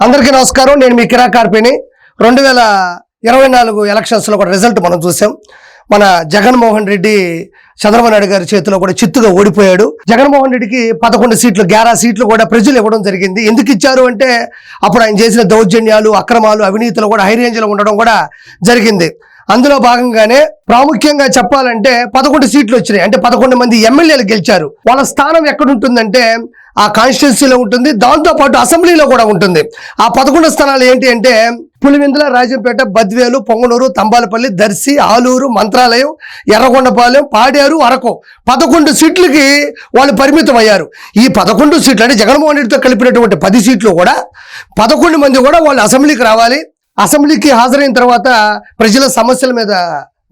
అందరికీ నమస్కారం. నేను మీ కిరా కార్పిని. 2024 ఎలక్షన్స్లో కూడా రిజల్ట్ మనం చూసాం. మన జగన్మోహన్ రెడ్డి చంద్రబాబు నాయుడు గారి చేతిలో కూడా చిత్తుగా ఓడిపోయాడు. జగన్మోహన్ రెడ్డికి 11 సీట్లు 11 సీట్లు కూడా ప్రజలు ఇవ్వడం జరిగింది. ఎందుకు ఇచ్చారు అంటే అప్పుడు ఆయన చేసిన దౌర్జన్యాలు, అక్రమాలు, అవినీతులు కూడా హై రేంజ్లో ఉండడం కూడా జరిగింది. అందులో భాగంగానే ప్రాముఖ్యంగా చెప్పాలంటే 11 సీట్లు వచ్చినాయి. అంటే 11 మంది ఎమ్మెల్యేలు గెలిచారు. వాళ్ళ స్థానం ఎక్కడుంటుందంటే ఆ కాన్స్టిట్యున్సీలో ఉంటుంది, దాంతోపాటు అసెంబ్లీలో కూడా ఉంటుంది. ఆ 11 స్థానాలు ఏంటి అంటే పులివెందుల, రాజంపేట, బద్వేలు, పొంగనూరు, తంబాలపల్లి, దర్శి, ఆలూరు, మంత్రాలయం, ఎర్రగొండపాలెం, పాడేరు, అరకు 11 సీట్లకి వాళ్ళు పరిమితం అయ్యారు. ఈ 11 సీట్లు అంటే జగన్మోహన్ రెడ్డితో కలిపినటువంటి 10 సీట్లు కూడా 11 మంది కూడా వాళ్ళు అసెంబ్లీకి రావాలి. అసెంబ్లీకి హాజరైన తర్వాత ప్రజల సమస్యల మీద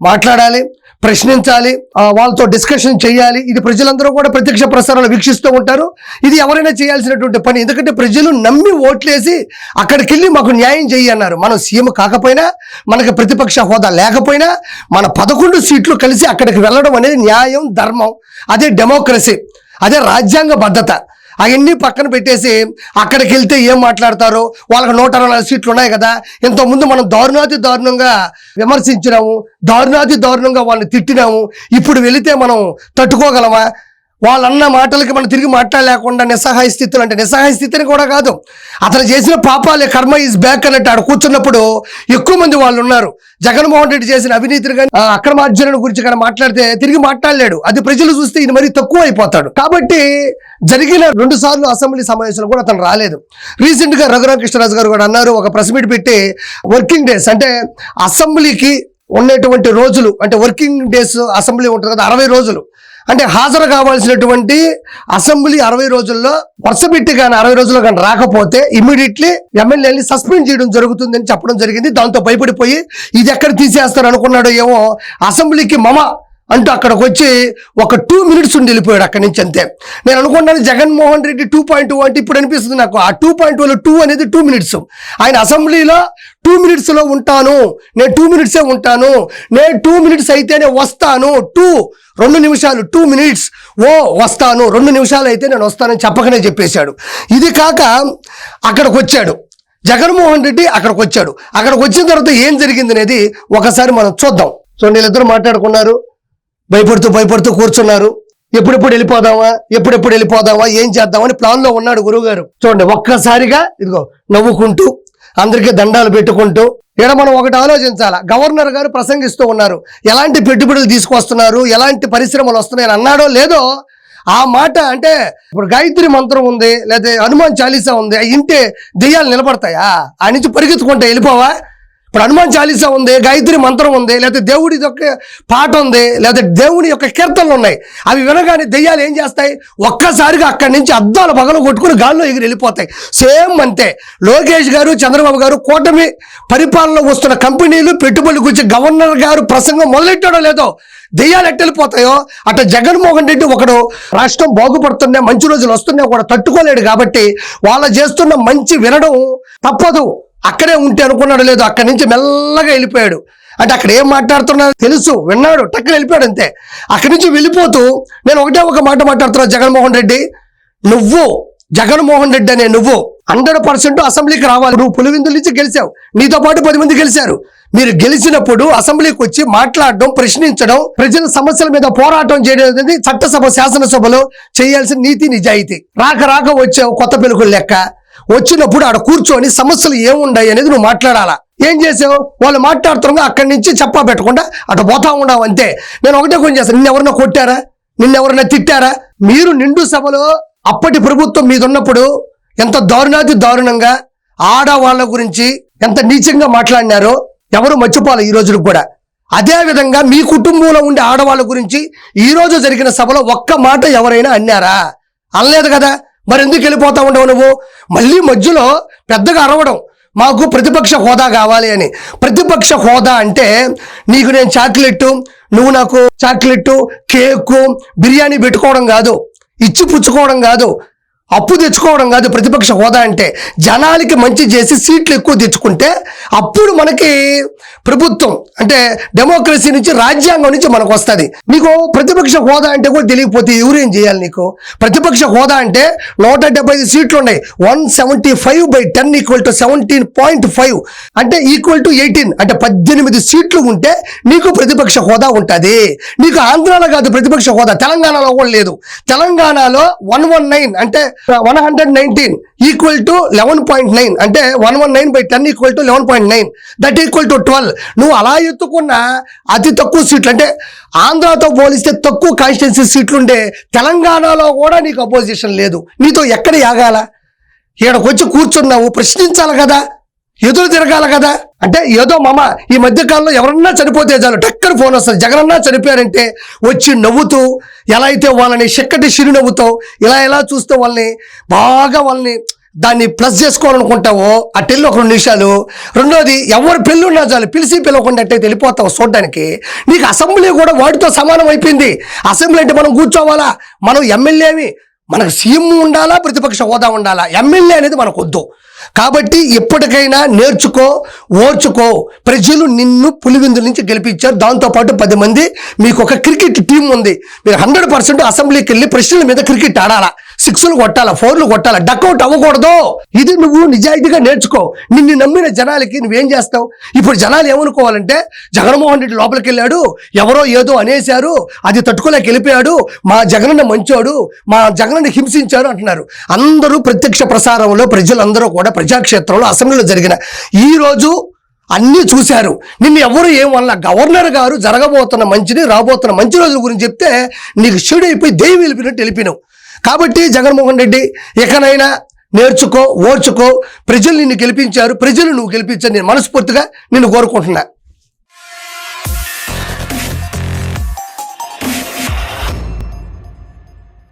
మాట్లాడాలి, ప్రశ్నించాలి, వాళ్ళతో డిస్కషన్ చేయాలి. ఇది ప్రజలందరూ కూడా ప్రత్యక్ష ప్రసారాలు వీక్షిస్తూ ఉంటారు. ఇది ఎవరైనా చేయాల్సినటువంటి పని. ఎందుకంటే ప్రజలు నమ్మి ఓట్లేసి అక్కడికి వెళ్ళి మాకు న్యాయం చేయి అన్నారు. మనం సీఎం కాకపోయినా, మనకి ప్రతిపక్ష హోదా లేకపోయినా మన 11 సీట్లు కలిసి అక్కడికి వెళ్ళడం అనేది న్యాయం, ధర్మం. అదే డెమోక్రసీ, అదే రాజ్యాంగ భద్రత. అవన్నీ పక్కన పెట్టేసి అక్కడికి వెళ్తే ఏం మాట్లాడతారో, వాళ్ళకి 164 సీట్లు ఉన్నాయి కదా, ఇంతకుముందు మనం దారుణంగా విమర్శించినాము, దారుణంగా వాళ్ళని తిట్టినాము. ఇప్పుడు వెళితే మనం తట్టుకోగలమా? వాళ్ళన్న మాటలకి మనం తిరిగి మాట్లాడలేకుండా నిస్సహాయ స్థితులు, అంటే నిస్సహాయ స్థితిని కూడా కాదు, అతను చేసిన పాపాలే, కర్మ ఈజ్ బ్యాక్ అన్నట్టు ఆడ కూర్చున్నప్పుడు ఎక్కువ మంది వాళ్ళు ఉన్నారు. జగన్మోహన్ రెడ్డి చేసిన అవినీతిని కానీ అక్రమార్జన గురించి కానీ మాట్లాడితే తిరిగి మాట్లాడలేడు. అది ప్రజలు చూస్తే ఇది మరీ తక్కువ అయిపోతాడు. కాబట్టి జరిగిన 2 సార్లు అసెంబ్లీ సమావేశాలు కూడా అతను రాలేదు. రీసెంట్ గా రఘురామకృష్ణరాజు గారు కూడా అన్నారు, ఒక ప్రెస్ మీట్ పెట్టి వర్కింగ్ డేస్ అంటే అసెంబ్లీకి ఉన్నటువంటి రోజులు, అంటే వర్కింగ్ డేస్ అసెంబ్లీ ఉంటుంది కదా 60 రోజులు, అంటే హాజరు కావాల్సినటువంటి అసెంబ్లీ 60 రోజుల్లో వరుస పెట్టి కానీ 60 రోజుల్లో కానీ రాకపోతే ఇమ్మీడియట్లీ ఎమ్మెల్యేని సస్పెండ్ చేయడం జరుగుతుందని చెప్పడం జరిగింది. దాంతో భయపడిపోయి ఇది ఎక్కడ తీసేస్తారు అనుకున్నాడో ఏమో, అసెంబ్లీకి మమ అంటూ అక్కడికి వచ్చి ఒక 2 మినిట్స్ ఉండి వెళ్ళిపోయాడు అక్కడి నుంచి. అంతే. నేను అనుకున్నాను జగన్మోహన్ రెడ్డి 2.2 అంటే ఇప్పుడు అనిపిస్తుంది నాకు ఆ 2.2లో 2 అనేది 2 మినిట్స్. ఆయన అసెంబ్లీలో 2 మినిట్స్లో ఉంటాను, నేను 2 మినిట్సే ఉంటాను, నేను 2 మినిట్స్ అయితేనే వస్తాను, 2 నిమిషాలు 2 మినిట్స్ వస్తాను, 2 నిమిషాలు అయితే నేను వస్తానని చెప్పకనే చెప్పేశాడు. ఇది కాక అక్కడికి వచ్చాడు జగన్మోహన్ రెడ్డి, అక్కడికి వచ్చాడు. అక్కడికి వచ్చిన తర్వాత ఏం జరిగింది అనేది ఒకసారి మనం చూద్దాం. సో వీళ్ళిద్దరూ మాట్లాడుకున్నారు, భయపడుతూ కూర్చున్నారు. ఎప్పుడెప్పుడు వెళ్ళిపోదామా, ఏం చేద్దామని ప్లాన్లో ఉన్నాడు గురువుగారు. చూడండి, ఒక్కసారిగా ఇదిగో నవ్వుకుంటూ అందరికీ దండాలు పెట్టుకుంటూ. ఇక్కడ మనం ఒకటి ఆలోచించాలా, గవర్నర్ గారు ప్రసంగిస్తూ ఉన్నారు, ఎలాంటి పెట్టుబడులు తీసుకొస్తున్నారు, ఎలాంటి పరిశ్రమలు వస్తున్నాయని అన్నాడో లేదో ఆ మాట. అంటే ఇప్పుడు గాయత్రి మంత్రం ఉంది, లేదా హనుమాన్ చాలీసా ఉంది, ఇంటే దెయ్యాలు నిలబడతాయా? ఆ నుంచి పరిగెత్తుకుంటే వెళ్ళిపోవా? ఇప్పుడు హనుమాన్ చాలీసా ఉంది, గాయత్రి మంత్రం ఉంది, లేదా దేవుడి యొక్క పాట ఉంది, లేదా దేవుని యొక్క కీర్తనలు ఉన్నాయి. అవి వినగానే దెయ్యాలు ఏం చేస్తాయి? ఒక్కసారిగా అక్కడి నుంచి అద్దాల పగలు కొట్టుకుని గాల్లో ఎగిరి వెళ్ళిపోతాయి. సేమ్ అంతే. లోకేష్ గారు, చంద్రబాబు గారు కూటమి పరిపాలనలో వస్తున్న కంపెనీలు పెట్టుబడుల గురించి గవర్నర్ గారు ప్రసంగం మొదలెట్టాడో లేదో దెయ్యాలు ఎట్టెళ్ళిపోతాయో అట్లా జగన్మోహన్ రెడ్డి ఒకడు రాష్ట్రం బాగుపడుతున్నా, మంచి రోజులు వస్తున్నా కూడా తట్టుకోలేడు. కాబట్టి వాళ్ళు చేస్తున్న మంచి వినడం తప్పదు. అక్కడే ఉంటే అనుకున్నాడు లేదు, అక్కడి నుంచి మెల్లగా వెళ్ళిపోయాడు. అంటే అక్కడ ఏం మాట్లాడుతున్నా తెలుసు, విన్నాడు, టక్కున వెళ్ళిపోయాడు అంతే. అక్కడి నుంచి వెళ్ళిపోతూ నేను ఒక మాట మాట్లాడుతున్నా, జగన్మోహన్ రెడ్డి అనే నువ్వు 100% అసెంబ్లీకి రావాలి. నువ్వు పులివెందుల నుంచి గెలిచావు, నీతో పాటు 10 మంది గెలిచారు. మీరు గెలిచినప్పుడు అసెంబ్లీకి వచ్చి మాట్లాడడం, ప్రశ్నించడం, ప్రజల సమస్యల మీద పోరాటం చేయడం అనేది చట్టసభ, శాసనసభలో చేయాల్సిన నీతి, నిజాయితీ. రాక వచ్చావు కొత్త పెలుగులు లెక్క. వచ్చినప్పుడు ఆడ కూర్చొని సమస్యలు ఏముండాయి అనేది నువ్వు మాట్లాడాలా. ఏం చేసావు? వాళ్ళు మాట్లాడుతున్నా అక్కడి నుంచి చెప్పా పెట్టకుండా అటు పోతా ఉండవు అంతే. నేను ఒకటే కొంచెం చేస్తాను, నిన్నెవరన్నా కొట్టారా, నిన్నెవరన్నా తిట్టారా? మీరు నిండు సభలో అప్పటి ప్రభుత్వం మీద ఉన్నప్పుడు ఎంత దారుణంగా ఆడవాళ్ళ గురించి ఎంత నీచంగా మాట్లాడినారో ఎవరు మర్చిపోవాలి ఈ రోజులకు కూడా. అదే విధంగా మీ కుటుంబంలో ఉండే ఆడవాళ్ళ గురించి ఈ రోజు జరిగిన సభలో ఒక్క మాట ఎవరైనా అన్నారా? అనలేదు కదా. మరి ఎందుకు వెళ్ళిపోతా ఉండవు నువ్వు? మళ్ళీ మధ్యలో పెద్దగా అరవడం, మాకు ప్రతిపక్ష హోదా కావాలి అని. ప్రతిపక్ష హోదా అంటే నీకు నేను చాక్లెట్, నువ్వు నాకు చాక్లెట్, కేకు, బిర్యానీ పెట్టుకోవడం కాదు, ఇచ్చి పుచ్చుకోవడం కాదు. అప్పు తెచ్చుకోవడం కాదు ప్రతిపక్ష హోదా అంటే. జనాలకి మంచి చేసి సీట్లు ఎక్కువ తెచ్చుకుంటే అప్పుడు మనకి ప్రభుత్వం అంటే డెమోక్రసీ నుంచి, రాజ్యాంగం నుంచి మనకు వస్తుంది. నీకు ప్రతిపక్ష హోదా అంటే కూడా తెలియకపోతే ఎవరేం చేయాలి నీకు? ప్రతిపక్ష హోదా అంటే 175 సీట్లు ఉన్నాయి. 175/10 = 17.5 అంటే =18 అంటే 18 సీట్లు ఉంటే నీకు ప్రతిపక్ష హోదా ఉంటుంది. నీకు ఆంధ్రాలో కాదు ప్రతిపక్ష హోదా, తెలంగాణలో కూడా లేదు. తెలంగాణలో 119 అంటే 119 = 11.9 అంటే 119/10 = 11.9 దట్ = 12. నువ్వు అలా ఎత్తుకున్న అతి తక్కువ సీట్లు అంటే ఆంధ్రాతో పోలిస్తే తక్కువ కాన్స్టిట్యున్సీ సీట్లు ఉండే తెలంగాణలో కూడా నీకు అపోజిషన్ లేదు. నీతో ఎక్కడ యాగాల? ఈడకు వచ్చి కూర్చున్నావు, ప్రశ్నించాలి కదా, ఎదురు తిరగాల కదా. అంటే ఏదో మామ ఈ మధ్యకాలంలో ఎవరన్నా చనిపోతే చాలు టక్కన ఫోన్ వస్తుంది. జగనన్నా చనిపోయారంటే వచ్చి నవ్వుతూ, ఎలా అయితే వాళ్ళని చెక్కటి చిరునవ్వుతో ఇలా చూస్తూ వాళ్ళని దాన్ని ప్లస్ చేసుకోవాలనుకుంటావో అట్టెళ్ళి ఒక 2 నిమిషాలు. రెండోది, ఎవరు పెళ్ళున్నా చాలు పిలిచి పిలవకుండా అట్టయితే వెళ్ళిపోతావు చూడడానికి. నీకు అసెంబ్లీ కూడా వాటితో సమానం అయిపోయింది. అసెంబ్లీ అంటే మనం కూర్చోవాలా? మనం ఎమ్మెల్యేవి, మనకు సీఎం ఉండాలా, ప్రతిపక్ష హోదా ఉండాలా, ఎమ్మెల్యే అనేది మనకు వద్దు. కాబట్టి ఎప్పటికైనా నేర్చుకో, ఓర్చుకో. ప్రజలు నిన్ను పులివిందుల నుంచి గెలిపించారు. దాంతోపాటు 10 మంది, మీకు ఒక క్రికెట్ టీం ఉంది. మీరు 100% అసెంబ్లీకి వెళ్ళి ప్రశ్నల మీద క్రికెట్ ఆడాలా, 6లు కొట్టాలా, 4లు కొట్టాలా, డక్అవుట్ అవ్వకూడదు. ఇది నువ్వు నిజాయితీగా నేర్చుకో. నిన్ను నమ్మిన జనాలకి నువ్వేం చేస్తావు? ఇప్పుడు జనాలు ఏమనుకోవాలంటే జగన్మోహన్ రెడ్డి లోపలికి వెళ్ళాడు, ఎవరో ఏదో అనేశారు, అది తట్టుకోలేక వెళ్ళిపోయాడు, మా జగనన్న మంచోడు, మా జగనన్న హింసించారు అంటున్నారు. అందరూ ప్రత్యక్ష ప్రసారంలో ప్రజలందరూ కూడా ప్రజాక్షేత్రంలో అసెంబ్లీలో జరిగిన ఈ రోజు అన్నీ చూశారు. నిన్ను ఎవరు ఏమన్నా గవర్నర్ గారు జరగబోతున్న మంచిని, రాబోతున్న మంచి రోజుల గురించి చెప్తే నీకు చెడైపోయి దెయ్యం వెళ్ళిపోయినట్టు వెళ్ళిపోయినావు. కాబట్టి జగన్మోహన్ రెడ్డి ఎక్కడైనా నేర్చుకో, ఓర్చుకో. ప్రజలు నిన్ను గెలిపించారు, ప్రజలు నువ్వు గెలిపించని నేను మనస్ఫూర్తిగా నిన్ను కోరుకుంటున్నా.